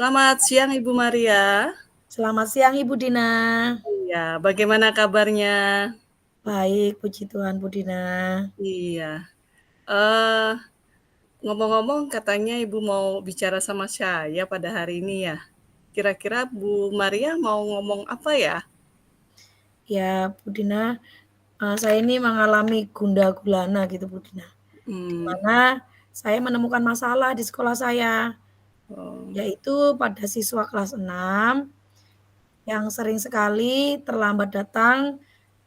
Selamat siang Ibu Maria. Selamat siang Ibu Dina. Iya, bagaimana kabarnya? Baik, puji Tuhan Bu Dina. Iya, eee, ngomong-ngomong katanya Ibu mau bicara sama saya pada hari ini ya? Kira-kira Bu Maria mau ngomong apa ya? Ya Bu Dina, saya ini mengalami gundah gulana gitu Bu Dina. Di Mmm, mana saya menemukan masalah di sekolah saya, oh, yaitu pada siswa kelas 6 yang sering sekali terlambat datang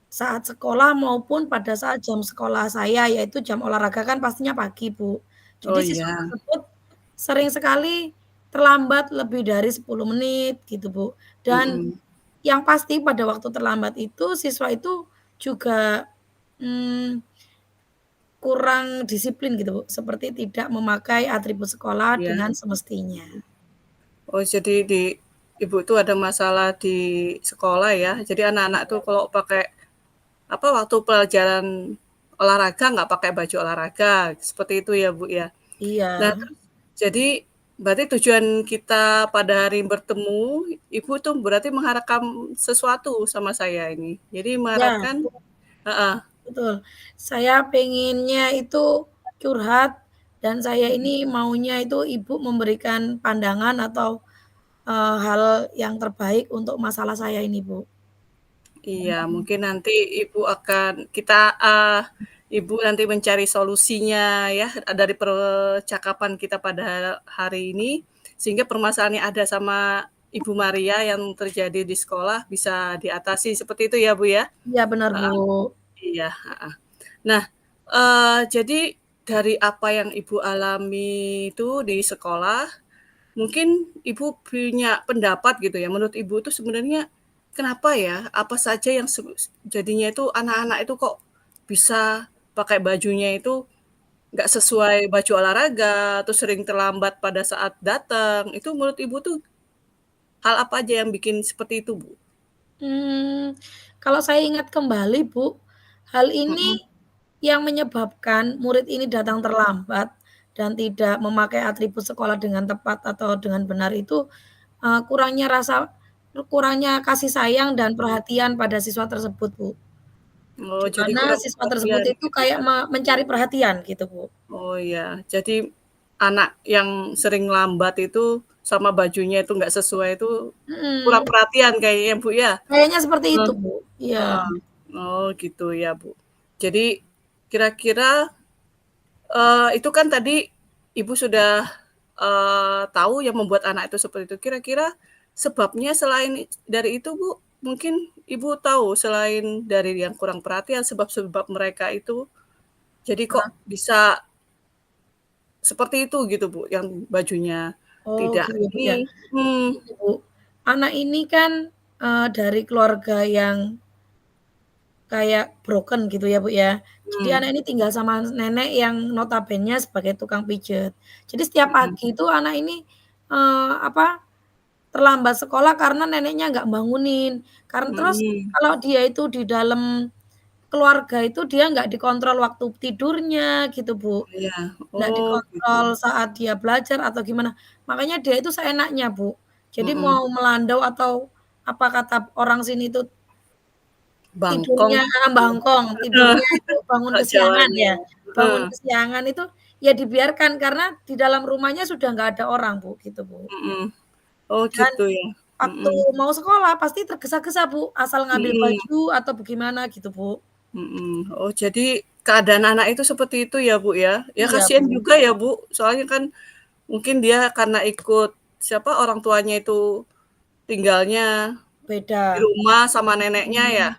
saat sekolah maupun pada saat jam sekolah saya, yaitu jam olahraga kan pastinya pagi Bu. oh Jadi siswa iya, tersebut sering sekali terlambat lebih dari 10 menit gitu Bu, dan mhm, yang pasti pada waktu terlambat itu, siswa itu juga, mmm, kurang disiplin gitu, Bu, seperti tidak memakai atribut sekolah iya. dengan semestinya. Oh jadi Ibu tuh ada masalah di sekolah ya? Jadi anak-anak tuh kalau pakai apa, waktu pelajaran olahraga nggak pakai baju olahraga, seperti itu ya Bu ya? Nah, Iya, terus jadi berarti tujuan kita pada hari bertemu, Ibu tuh berarti mengharapkan sesuatu sama saya ini. Jadi iya, mengharapkan heeh, betul. Saya pengennya itu curhat dan saya ini maunya itu Ibu memberikan pandangan atau, hal yang terbaik untuk masalah saya ini, Bu. iya mungkin nanti Ibu akan Ibu nanti mencari solusinya ya dari percakapan kita pada hari ini, sehingga permasalahan yang ada sama Ibu Maria yang terjadi di sekolah bisa diatasi, seperti itu ya Bu ya? Iya benar, Bu. Heeh, iya, heeh. Nah, jadi dari apa yang Ibu alami itu di sekolah, mungkin Ibu punya pendapat gitu ya, menurut Ibu itu sebenarnya kenapa ya, apa saja yang jadinya itu anak-anak itu kok bisa pakai bajunya itu nggak sesuai baju olahraga, terus sering terlambat pada saat datang, itu menurut Ibu tuh hal apa aja yang bikin seperti itu, Bu? Mmm, kalau saya ingat kembali, Bu, hal Mhm, ini yang menyebabkan murid ini datang terlambat dan tidak memakai atribut sekolah dengan tepat atau dengan benar itu, kurangnya kasih sayang dan perhatian pada siswa tersebut, Bu. oh Di jadi mana kurang siswa tersebut perhatian itu gitu kayak ya? mencari perhatian gitu, Bu. Oh iya, jadi anak yang sering lambat itu sama bajunya itu nggak sesuai itu kurang Mhm, perhatian kayaknya, Bu, ya? kayaknya seperti Heeh itu, Bu. Iya. heeh. Oh gitu ya, Bu. Jadi kira-kira, itu kan tadi Ibu sudah, tahu yang membuat anak itu seperti itu. Kira-kira sebabnya selain dari itu, Bu, mungkin Ibu tahu selain dari yang kurang perhatian sebab-sebab mereka itu, jadi kok bisa seperti itu gitu, Bu, yang bajunya Oh, tidak gini, Bu, ini ya. mhm, Gini, Bu, anak ini kan, dari keluarga yang kayak broken gitu ya, Bu, ya. Jadi mmm, anak ini tinggal sama nenek yang notabene sebagai tukang pijet. Jadi setiap mhm pagi itu anak ini, apa, terlambat sekolah karena neneknya nggak bangunin. Terus mhm, kalau dia itu di dalam keluarga itu dia nggak dikontrol waktu tidurnya gitu, Bu. iya, Nggak oh gitu, dikontrol saat dia belajar atau gimana. Makanya dia itu seenaknya, Bu. Jadi mhm, mau melandau atau apa kata orang sini itu bangkong tidurnya gitu ya, bangkong, heeh, tidurnya itu bangun kalau kesiangan Jawanya, ya, bangun heeh, kesiangan itu ya dibiarkan karena di dalam rumahnya sudah nggak ada orang, Bu, gitu, Bu. mhm, oh Dan gitu ya, waktu mhm mau sekolah pasti tergesa-gesa, Bu, asal ngambil mhm baju atau bagaimana gitu, Bu. mhm. Oh jadi keadaan anak itu seperti itu ya, Bu, ya? Ya Iya, kasihan Bu, juga ya, Bu, soalnya kan mungkin dia karena ikut siapa, orang tuanya itu tinggalnya di beda. rumah sama neneknya ya? Mhm.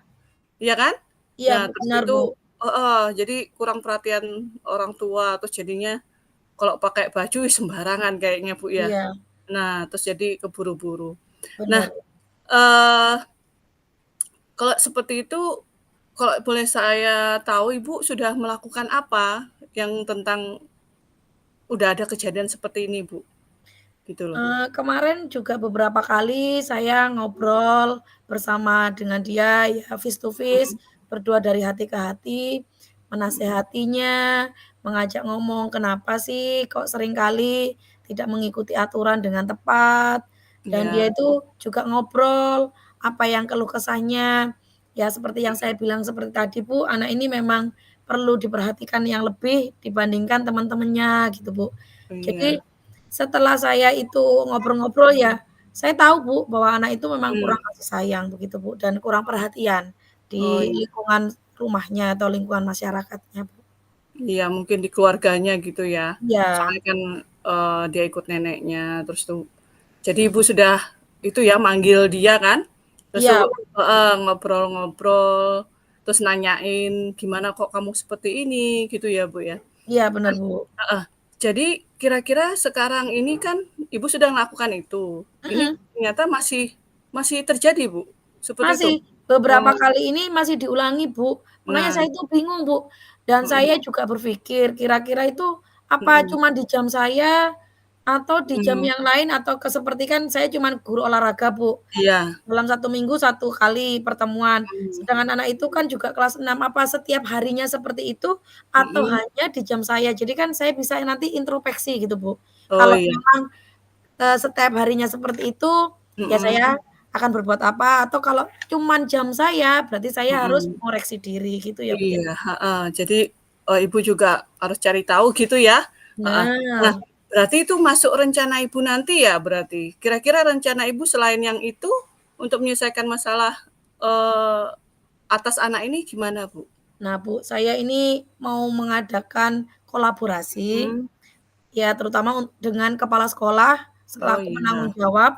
Iya kan? Iya, Nah, Bu, terus benar, itu Bu. heeh, jadi kurang perhatian orang tua, terus jadinya kalau pakai baju sembarangan kayaknya, Bu, ya. Iya, Nah, terus jadi keburu-buru. Nah, benar. eee, kalau seperti itu, kalau boleh saya tahu Ibu sudah melakukan apa yang tentang udah ada kejadian seperti ini, Bu? Gitu loh. Kemarin juga beberapa kali saya ngobrol bersama dengan dia ya face to face, Mhm berdua dari hati ke hati, mhm menasehatinya, mengajak ngomong, "Kenapa sih kok seringkali tidak mengikuti aturan dengan tepat, dan Iya, dia itu juga ngobrol apa yang keluh kesahnya. Ya seperti yang saya bilang seperti tadi Bu, anak ini memang perlu diperhatikan yang lebih dibandingkan teman-temannya gitu Bu. iya, Jadi setelah saya itu ngobrol-ngobrol ya, saya tahu Bu bahwa anak itu memang mhm, kurang kasih sayang begitu Bu, dan kurang perhatian oh di iya, lingkungan rumahnya atau lingkungan masyarakatnya Bu. iya mungkin di keluarganya gitu ya. Iya, Soalnya kan, dia ikut neneknya, terus tuh jadi Ibu sudah itu ya manggil dia kan, terus tuh iya heeh, ngobrol-ngobrol, terus nanyain, "Gimana kok kamu seperti ini?" Gitu ya, Bu, ya? iya bener Nah Bu. heeh, jadi kira-kira sekarang ini kan Ibu sudah melakukan itu, ini Mhm. ternyata masih masih terjadi, Bu, seperti itu? Masih, beberapa Oh, kali ini masih diulangi, Bu. Makanya nah, saya itu bingung, Bu. Dan mhm, saya juga berpikir kira-kira itu apa mhm, cuma di jam saya atau di jam mhm, yang lain atau seperti kan saya cuman guru olahraga, Bu. iya, Dalam 1 minggu 1 kali pertemuan. mhm, Sedangkan anak itu kan juga kelas 6, apa setiap harinya seperti itu atau mhm, hanya di jam saya? Jadi kan saya bisa nanti introspeksi gitu, Bu. oh Kalau iya, memang setiap harinya seperti itu, ya mhm, saya akan berbuat apa, atau kalau cuman jam saya, berarti saya harus mhm. mengoreksi diri gitu ya, Bu, ya? Iya, heeh. Jadi, Ibu juga harus cari tahu gitu ya? Heeh. Nah, Nah, berarti itu masuk rencana Ibu nanti ya berarti? Kira-kira rencana Ibu selain yang itu, untuk menyelesaikan masalah, eee, atas anak ini gimana, Bu? nah, Bu, saya ini mau mengadakan kolaborasi, Mhm. ya terutama dengan kepala sekolah Oh selaku iya. penanggung jawab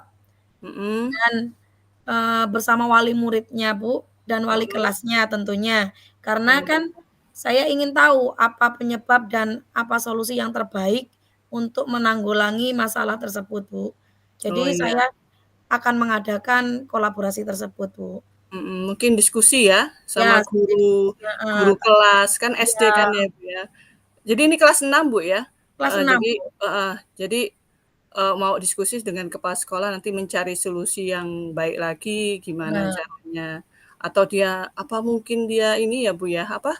Mhm, dan, bersama wali muridnya, Bu, dan wali mhm. kelasnya tentunya. Karena Oh kan saya ingin tahu apa penyebab dan apa solusi yang terbaik untuk menanggulangi masalah tersebut, Bu. oh Jadi iya. saya akan mengadakan kolaborasi tersebut, Bu. Mhm, mungkin diskusi ya Ya, sama seperti guru diskusi heeh, guru kelas, kan SD iya, kan ya, Bu, ya? Jadi ini kelas 6 Bu, ya? kelas Heeh, 6 jadi Bu. heeh, jadi mau diskusi dengan kepala sekolah nanti mencari solusi yang baik lagi, gimana Nah, caranya. Atau dia apa mungkin dia ini ya, Bu, ya, apa,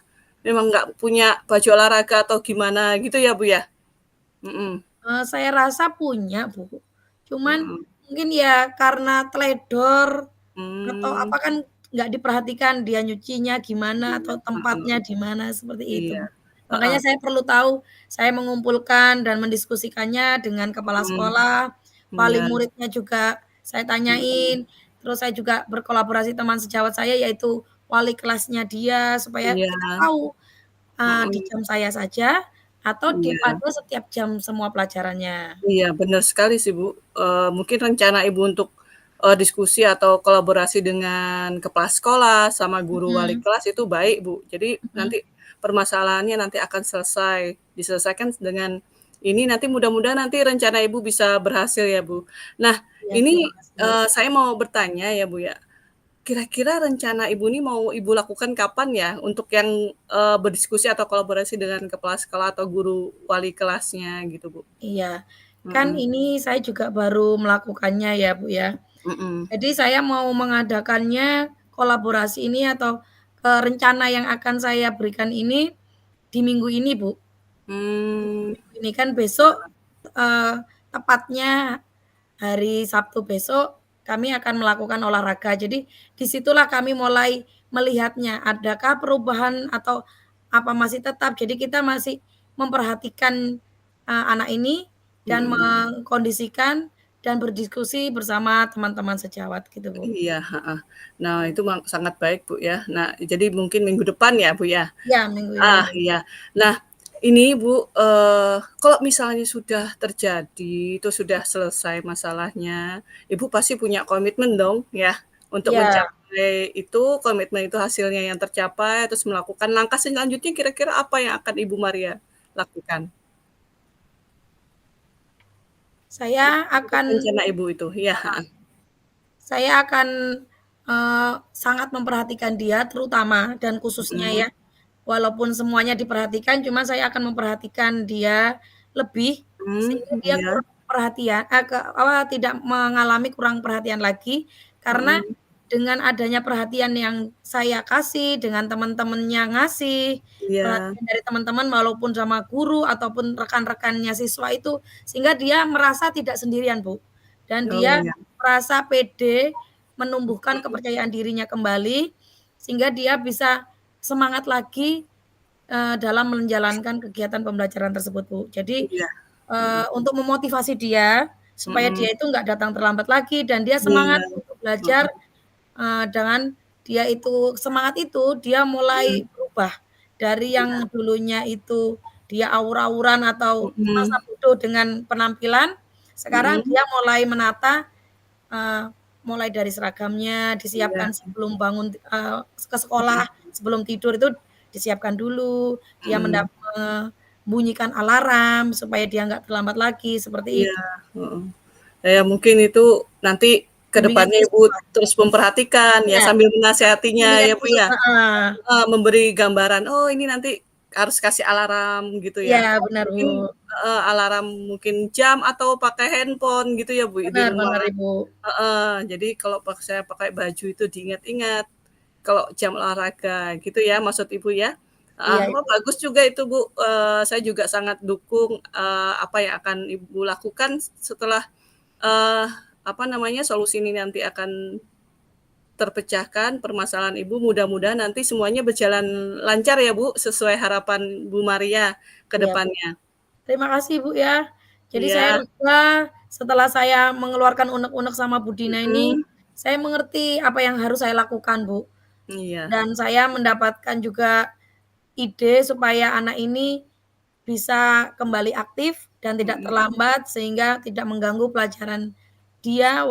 memang nggak punya baju olahraga atau gimana gitu ya, Bu, ya? Mhm, saya rasa punya, Bu. Cuman mhm, mungkin ya karena teledor atau mmm, apa kan nggak diperhatikan dia nyucinya gimana iya, atau tempatnya heeh, di mana, seperti itu, iya, Bu. Makanya heeh, saya perlu tahu, saya mengumpulkan dan mendiskusikannya dengan kepala mhm, sekolah, wali iya, muridnya juga saya mhm, tanyain, terus saya juga berkolaborasi teman sejawat saya yaitu wali kelasnya dia, supaya iya, kita tahu, di mhm, jam saya saja atau iya. pada setiap jam semua pelajarannya. Iya, benar sekali sih, Bu. Mungkin rencana Ibu untuk, diskusi atau kolaborasi dengan kepala sekolah sama guru wali Mhm, kelas itu baik, Bu. Jadi mhm. nanti permasalahannya nanti akan selesai, diselesaikan dengan ini nanti mudah-mudahan nanti rencana Ibu bisa berhasil ya, Bu. Nah, Iya, terima ini, kasih, Bu. saya mau bertanya ya, Bu, ya. Kira-kira rencana Ibu ini mau Ibu lakukan kapan ya untuk yang, berdiskusi atau kolaborasi dengan kepala sekolah atau guru wali kelasnya gitu, Bu? Iya, kan Mhm. ini saya juga baru melakukannya ya, Bu, ya. Mhm, Jadi saya mau mengadakannya kolaborasi ini atau, rencana yang akan saya berikan ini di minggu ini, Bu. Jadi di mmm, minggu ini kan besok, tepatnya hari Sabtu besok kami akan melakukan olahraga. Jadi di situlah kami mulai melihatnya, adakah perubahan atau apa masih tetap. Jadi kita masih memperhatikan, anak ini dan mhm, mengkondisikan dan berdiskusi bersama teman-teman sejawat gitu, Bu. iya, heeh. Nah, itu sangat baik, Bu, ya. Nah, jadi mungkin minggu depan ya, Bu, ya? Ya minggu ini. Ah, iya. Nah, ini Bu, kalau misalnya sudah terjadi, itu sudah selesai masalahnya, Ibu pasti punya komitmen dong ya, untuk Ya, mencapai itu, komitmen itu hasilnya yang tercapai, terus melakukan langkah selanjutnya kira-kira apa yang akan Ibu Maria lakukan? saya Untuk akan rencana Ibu itu? Iya, heeh. saya akan, sangat memperhatikan dia terutama dan khususnya Mhm, ya, walaupun semuanya diperhatikan, cuma saya akan memperhatikan dia lebih, sehingga dia iya, kurang perhatian tidak mengalami kurang perhatian lagi, karena mhm, dengan adanya perhatian yang saya kasih, dengan teman-temannya ngasih, Iya. perhatian dari teman-teman walaupun sama guru ataupun rekan-rekannya siswa itu, sehingga dia merasa tidak sendirian, Bu. Dan Oh, dia iya. merasa pede, menumbuhkan Mhm. kepercayaan dirinya kembali, sehingga dia bisa semangat lagi, dalam menjalankan kegiatan pembelajaran tersebut, Bu. Jadi, Iya. Mhm. untuk memotivasi dia, supaya Mhm. dia itu nggak datang terlambat lagi dan dia semangat Benar. untuk belajar, Mhm. dengan dia itu semangat itu, dia Mhm. mulai berubah dari Iya. yang dulunya itu dia awur-awuran atau merasa Mhm. bodoh dengan penampilan, sekarang Mhm. dia mulai menata, mulai dari seragamnya Iya. disiapkan sebelum bangun, ke Mhm. sekolah, sebelum tidur itu disiapkan dulu, dia Mhm. membunyikan alarm supaya dia nggak terlambat lagi, seperti Iya, itu. heeh. Ya mungkin itu nanti ke Bimbingan depannya Ibu khusus, Mas. terus memperhatikan ya Iya, sambil menasehatinya bimbingan ya, Bu, khusus, ya? heeh. Memberi gambaran, "Oh ini nanti harus kasih alarm," gitu Iya, ya. benar, Bu. Mungkin alarm mungkin jam atau pakai handphone gitu ya, Bu, di Benar benar, rumah. Ibu. Heeh, jadi kalau saya pakai baju itu diingat-ingat, kalau jam olahraga gitu ya maksud Ibu ya? Heeh, Iya, wah Ibu. bagus juga itu, Bu, saya juga sangat dukung, apa yang akan Ibu lakukan setelah, eee, apa namanya, solusi ini nanti akan terpecahkan permasalahan Ibu, mudah-mudahan nanti semuanya berjalan lancar ya, Bu, sesuai harapan Bu Maria ke Iya, Bu. depannya. Terima kasih, Bu, ya. Jadi saya Iya. lega setelah saya mengeluarkan unek-unek sama Bu Dina ini, Mhm. saya mengerti apa yang harus saya lakukan, Bu. Iya. Dan saya mendapatkan juga ide supaya anak ini bisa kembali aktif dan tidak Mhm. terlambat sehingga tidak mengganggu pelajaran dia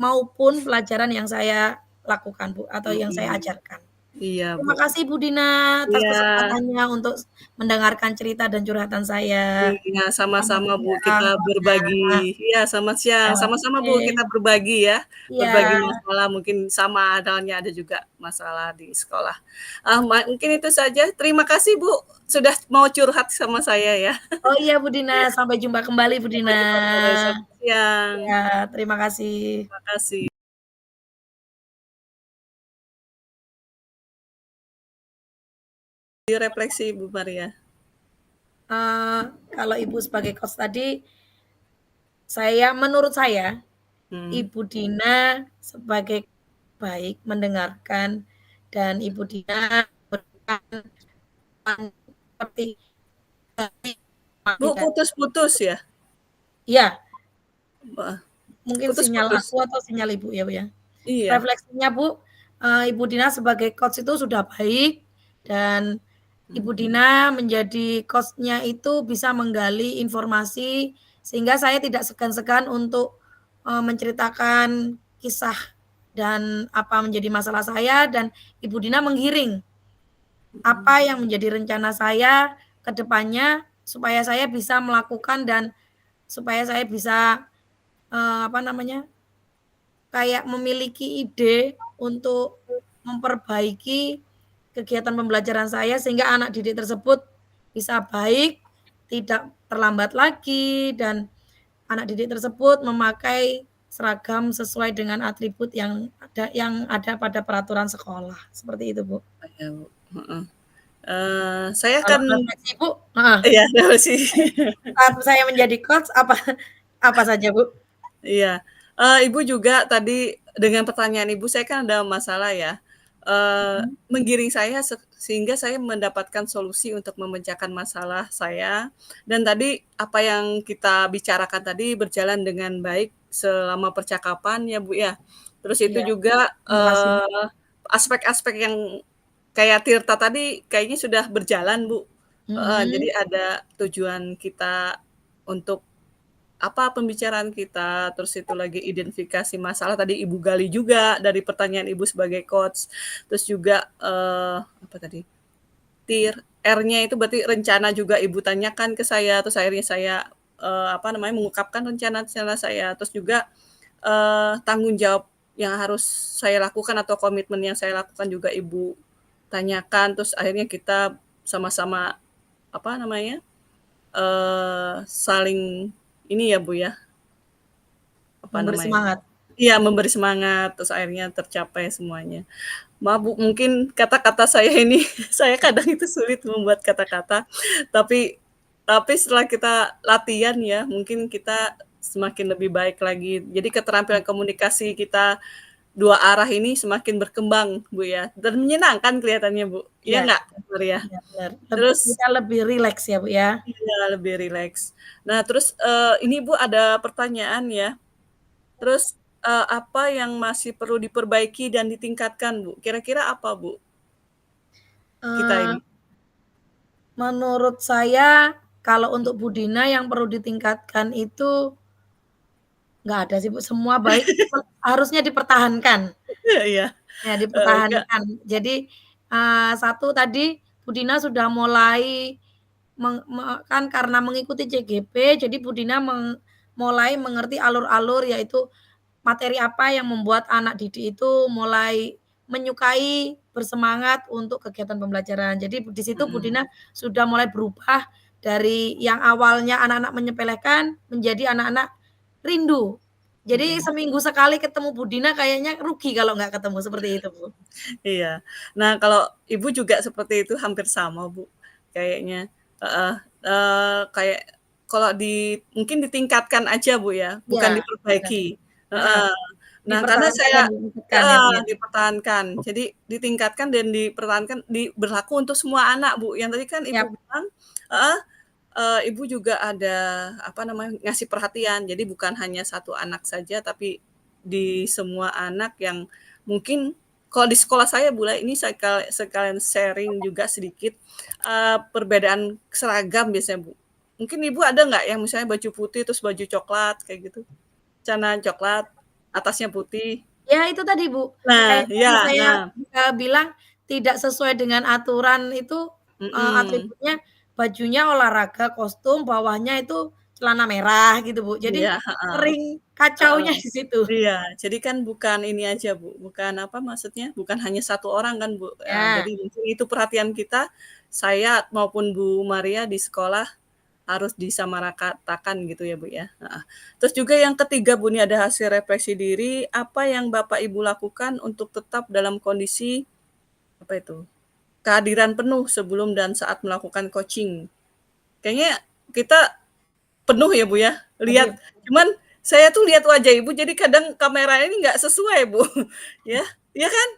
maupun pelajaran yang saya lakukan, Bu, atau yang saya Mhm. ajarkan. Iya, Bu. Terima kasih Bu Dina atas Iya. kesempatannya untuk mendengarkan cerita dan curhatan saya. Iya, Selamat sama-sama, Bu, kita siang, berbagi semuanya. iya, selamat siang. Ya, Sama-sama, Bu, oke. kita berbagi ya, berbagi Iya. masalah mungkin sama halnya ada juga masalah di sekolah. Mungkin itu saja. Terima kasih, Bu, sudah mau curhat sama saya ya. Oh iya Bu Dina, Iya. sampai jumpa kembali Bu Sampai Dina. jumpa kembali, selamat siang. Iya, terima kasih. Terima kasih. Direfleksi, Bu Maria. Eee, kalau Ibu sebagai coach tadi, menurut saya, Hmm. Ibu Dina sebagai baik mendengarkan dan Ibu Dina memberikan seperti Bu, putus-putus ya? iya, Heeh, mungkin sinyal putus-putus. aku atau sinyal Ibu ya, Bu, ya. Iya. Refleksinya Bu, Ibu Dina sebagai coach itu sudah baik dan Ibu Mhm. Dina menjadi coach-nya itu bisa menggali informasi sehingga saya tidak segan-segan untuk, menceritakan kisah dan apa menjadi masalah saya dan Ibu Dina menggiring Mhm. apa yang menjadi rencana saya ke depannya supaya saya bisa melakukan dan supaya saya bisa, apa namanya, kayak memiliki ide untuk memperbaiki kegiatan pembelajaran saya sehingga anak didik tersebut bisa baik, tidak terlambat lagi, dan anak didik tersebut memakai seragam sesuai dengan atribut yang ada pada peraturan sekolah, seperti itu, Bu. Iya, Bu, heeh. Saya Kalau kan refleksi Ibu heeh, iya, sih. saat saya menjadi coach apa apa saja, Bu? Iya, Ibu juga tadi dengan pertanyaan Ibu, saya kan ada masalah ya, Mhm. menggiring saya sehingga saya mendapatkan solusi untuk memecahkan masalah saya, dan tadi apa yang kita bicarakan tadi berjalan dengan baik selama percakapan ya, Bu, ya. Terus itu Iya, juga, terima kasih, Bu. aspek-aspek yang kayak Tirta tadi kayaknya sudah berjalan, Bu, heeh, jadi Mhm. ada tujuan kita untuk apa pembicaraan kita, terus itu lagi identifikasi masalah tadi Ibu gali juga dari pertanyaan Ibu sebagai coach, terus juga, apa tadi, R-nya itu berarti rencana juga Ibu tanyakan ke saya, terus akhirnya saya, apa namanya, mengungkapkan rencana-rencana saya, terus juga, tanggung jawab yang harus saya lakukan atau komitmen yang saya lakukan juga Ibu tanyakan, terus akhirnya kita sama-sama, apa namanya, saling ini ya, Bu, ya, apa Memberi namanya, semangat. Iya, memberi semangat, terus akhirnya tercapai semuanya. Maaf Bu, mungkin kata-kata saya ini, saya kadang itu sulit membuat kata-kata, tapi setelah kita latihan ya, mungkin kita semakin lebih baik lagi. Jadi keterampilan komunikasi kita dua arah ini semakin berkembang, Bu, ya, dan menyenangkan kelihatannya, Bu. Iya Iya, nggak, Maria? iya bener. Terus Kita lebih rileks ya, Bu, ya. iya, lebih rileks. Nah, terus, ini Bu, ada pertanyaan ya. Terus, apa yang masih perlu diperbaiki dan ditingkatkan, Bu? Kira-kira apa, Bu, kita Eee, ini? Menurut saya kalau untuk Budina yang perlu ditingkatkan itu nggak ada sih, Bu, semua baik, harusnya dipertahankan. Iya, Ya enggak dipertahankan. Jadi, satu tadi Bu Dina sudah mulai kan karena mengikuti CGP, jadi Bu Dina mulai mengerti alur-alur, yaitu materi apa yang membuat anak didik itu mulai menyukai, bersemangat untuk kegiatan pembelajaran. Jadi di situ Bu mhm Dina sudah mulai berubah dari yang awalnya anak-anak menyepelekan menjadi anak-anak rindu. Jadi mhm, seminggu sekali ketemu Bu Dina kayaknya rugi kalau nggak ketemu, seperti itu, Bu. iya. Nah, kalau Ibu juga seperti itu hampir sama, Bu, kayaknya, heeh, kayak kalau mungkin ditingkatkan aja, Bu, ya, Iya, bukan bener, diperbaiki, heeh, heeh. Nah, karena dipertahankan saya dan ditingkatkan ya, Bu, heeh, ya? dipertahankan. Jadi ditingkatkan dan dipertahankan berlaku untuk semua anak, Bu, yang tadi kan Ibu Siap, bilang heeh, Ibu juga ada, apa namanya, ngasih perhatian. Jadi bukan hanya satu anak saja, tapi di semua anak yang mungkin kalau di sekolah saya, Bu, ini sekalian sharing juga sedikit, perbedaan seragam biasanya, Bu. Mungkin Ibu ada nggak yang misalnya baju putih terus baju coklat kayak gitu? Celana coklat, atasnya putih. ya itu tadi, Bu, Nah, kayak iya, tadi saya, nah, bilang tidak sesuai dengan aturan itu, mhm, atributnya bajunya olahraga, kostum, bawahnya itu celana merah gitu, Bu. iya, Jadi heeh. sering Heeh, kacaunya di situ. iya, jadi kan bukan ini aja, Bu, bukan apa maksudnya, bukan hanya satu orang kan, Bu, Ya, jadi mungkin itu perhatian kita, saya maupun Bu Maria di sekolah harus disamaratakan gitu ya, Bu, ya, heeh. Terus juga yang ketiga, Bu, ini ada hasil refleksi diri, apa yang Bapak Ibu lakukan untuk tetap dalam kondisi, apa itu, kehadiran penuh sebelum dan saat melakukan coaching? Kayaknya kita penuh ya, Bu, ya? hadir. Cuman saya tuh lihat wajah Ibu jadi kadang kamera ini nggak sesuai, Bu, ya. Iya kan?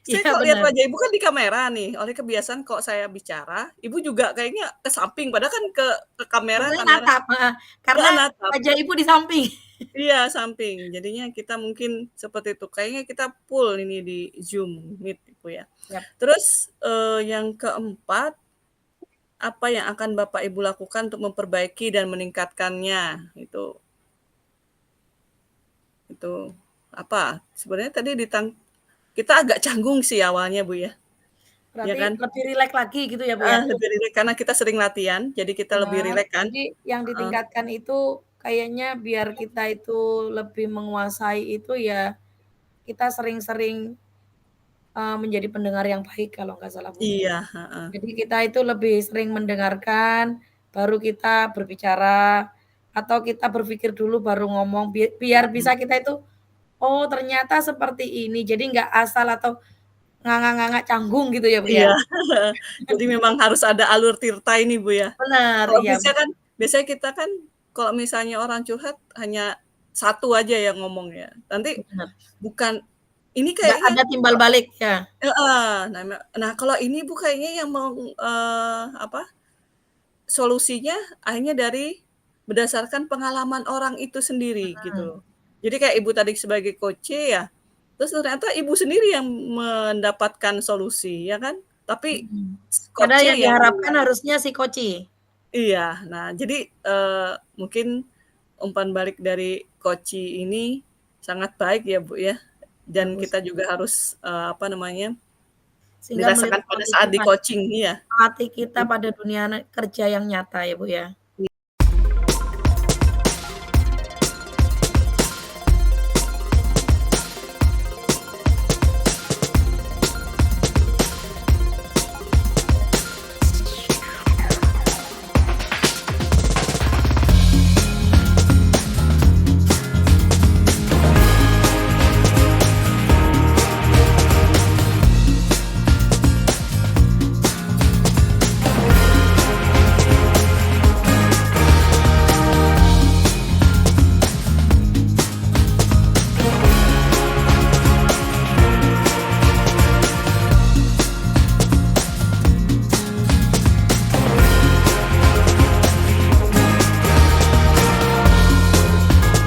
Saya Iya kalau lihat benar. wajah Ibu kan di kamera nih, oleh kebiasaan kok saya bicara, Ibu juga kayaknya ke samping, padahal kan ke kamera Sebenarnya kamera natap, heeh, karena heeh, natap. wajah Ibu di samping. Iya, samping. Jadinya kita mungkin seperti itu, kayaknya kita full ini di Zoom Meet, Ibu, ya. Siap. Terus, yang keempat, apa yang akan Bapak Ibu lakukan untuk memperbaiki dan meningkatkannya? Itu apa, sebenarnya tadi kita agak canggung sih awalnya, Bu, ya Berarti kan? lebih rileks lagi gitu ya, Bu, ya? Heeh, lebih rileks karena kita sering latihan, jadi kita lebih Benar, rileks kan? jadi yang Heeh, ditingkatkan itu kayaknya biar kita itu lebih menguasai itu ya, kita sering-sering, menjadi pendengar yang baik kalau nggak salah, Bu. iya, heeh, Jadi kita itu lebih sering mendengarkan, baru kita berbicara, atau kita berpikir dulu baru ngomong, biar mhm, bisa kita itu, "Oh ternyata seperti ini." Jadi nggak asal atau nganga-nganga canggung gitu ya, Bu, ya? iya, jadi memang harus ada alur tirta ini, Bu, ya? Benar, Kalau iya bisa kan biasanya kita kan kalau misalnya orang curhat hanya satu aja yang ngomong ya, nanti benar. bukan ini Nggak kayaknya ada timbal balik, ya. heeh, nah kalau ini Bu kayaknya yang apa, solusinya akhirnya dari berdasarkan pengalaman orang itu sendiri gitu Mhm. loh. Jadi kayak Ibu tadi sebagai coach ya, terus ternyata Ibu sendiri yang mendapatkan solusi ya kan, tapi Mhm. Padahal coach-nya yang yang diharapkan harusnya si koci. iya. Nah jadi, mungkin umpan balik dari coach ini sangat baik ya, Bu, ya, dan Bagus, kita juga harus, apa namanya, sehingga dirasakan melihat pada kondisi saat di coaching, iya. hati kita Mhm. pada dunia kerja yang nyata ya, Bu, ya.